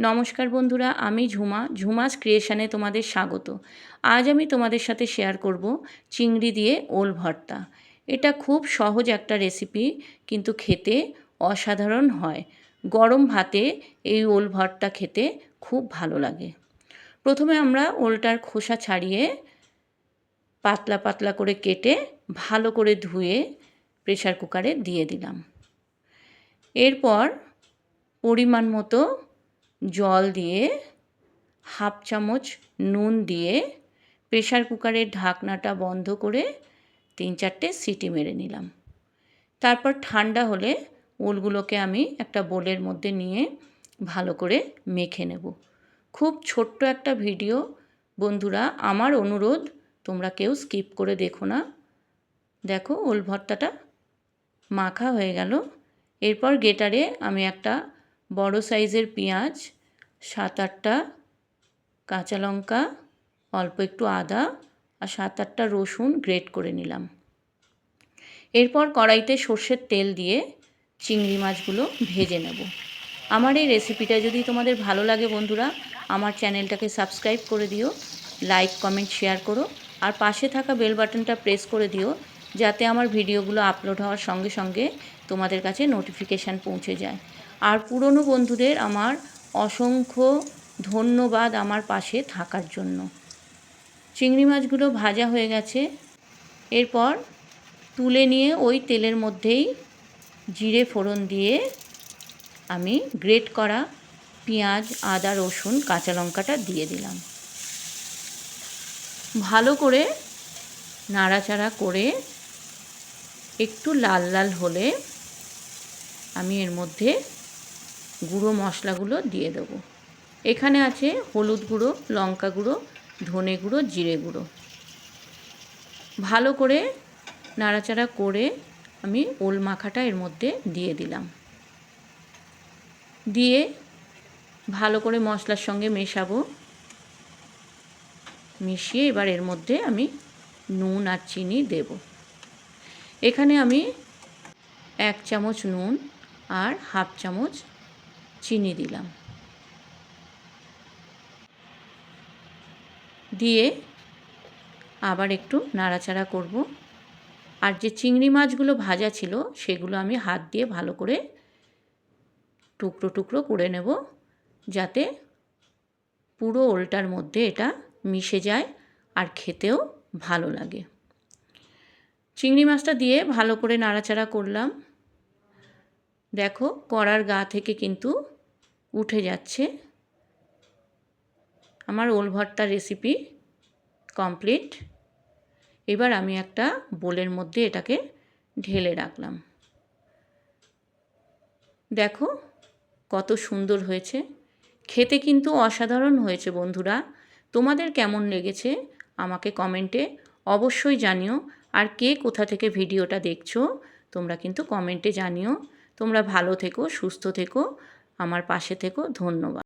নমস্কার বন্ধুরা, আমি ঝুমাস ক্রিয়েশনে তোমাদের স্বাগত। আজ আমি তোমাদের সাথে শেয়ার করব চিংড়ি দিয়ে ওল ভর্তা। এটা খুব সহজ একটা রেসিপি, কিন্তু খেতে অসাধারণ হয়। গরম ভাতে এই ওল ভর্তা খেতে খুব ভালো লাগে। প্রথমে আমরা ওলটার খোসা ছাড়িয়ে পাতলা পাতলা করে কেটে ভালো করে ধুয়ে প্রেসার কুকারে দিয়ে দিলাম। এরপর পরিমাণ মতো জল দিয়ে হাফ চামচ নুন দিয়ে প্রেসার কুকারের ঢাকনাটা বন্ধ করে 3-4টে সিটি মেরে নিলাম। তারপর ঠান্ডা হলে ওলগুলোকে আমি একটা বোলের মধ্যে নিয়ে ভালো করে মেখে নেব। খুব ছোট্ট একটা ভিডিও বন্ধুরা, আমার অনুরোধ তোমরা কেউ স্কিপ করে দেখো না। দেখো ওল ভর্তাটা মাখা হয়ে গেল। এরপর গ্রেটারে আমি একটা বড় সাইজের পেঁয়াজ, 7-8টা কাঁচা লঙ্কা, অল্প একটু আদা আর 7-8টা রসুন গ্রেট করে নিলাম। এরপর কড়াইতে সর্ষের তেল দিয়ে চিংড়ি মাছগুলো ভেজে নেব। আমার এই রেসিপিটা যদি তোমাদের ভালো লাগে বন্ধুরা, আমার চ্যানেলটাকে সাবস্ক্রাইব করে দিও, লাইক কমেন্ট শেয়ার করো, আর পাশে থাকা বেল বাটনটা প্রেস করে দিও, যাতে আমার ভিডিওগুলো আপলোড হওয়ার সঙ্গে সঙ্গে তোমাদের কাছে নোটিফিকেশান পৌঁছে যায়। আর পুরনো বন্ধুদের আমার অসংখ্য ধন্যবাদ আমার পাশে থাকার জন্য। চিংড়ি মাছগুলো ভাজা হয়ে গেছে। এরপর তুলে নিয়ে ওই তেলের মধ্যেই জিরে ফোড়ন দিয়ে আমি গ্রেট করা পেঁয়াজ, আদা, রসুন, কাঁচা লঙ্কাটা দিয়ে দিলাম। ভালো করে নাড়াচাড়া করে একটু লাল লাল হলে আমি এর মধ্যে গুঁড়ো মশলাগুলো দিয়ে দেবো। এখানে আছে হলুদ গুঁড়ো, লঙ্কা গুঁড়ো, ধনে গুঁড়ো, জিরে গুঁড়ো। ভালো করে নাড়াচাড়া করে আমি ওল মাখাটা এর মধ্যে দিয়ে দিলাম। দিয়ে ভালো করে মশলার সঙ্গে মেশাবো। মিশিয়ে এবার এর মধ্যে আমি নুন আর চিনি দেব। এখানে আমি 1 চামচ নুন আর হাফ চামচ চিনি দিলাম। দিয়ে আবার একটু নাড়াচাড়া করব। আর যে চিংড়ি মাছগুলো ভাজা ছিল সেগুলো আমি হাত দিয়ে ভালো করে টুকরো টুকরো করে নেব, যাতে পুরো ওলটার মধ্যে এটা মিশে যায় আর খেতেও ভালো লাগে। চিংড়ি মাছটা দিয়ে ভালো করে নাড়াচাড়া করলাম। দেখো কড়ার গা থেকে কিন্তু উঠে যাচ্ছে। আমার ওল ভর্তার রেসিপি কমপ্লিট। এবার আমি একটা বোলের মধ্যে এটাকে ঢেলে রাখলাম। দেখো কত সুন্দর হয়েছে, খেতে কিন্তু অসাধারণ হয়েছে বন্ধুরা। তোমাদের কেমন লেগেছে আমাকে কমেন্টে অবশ্যই জানিও। আর কে কোথা থেকে ভিডিওটা দেখছো তোমরা কিন্তু কমেন্টে জানিও। তোমরা ভালো থেকো, সুস্থ থেকো, আমার পাশে থেকো। ধন্যবাদ।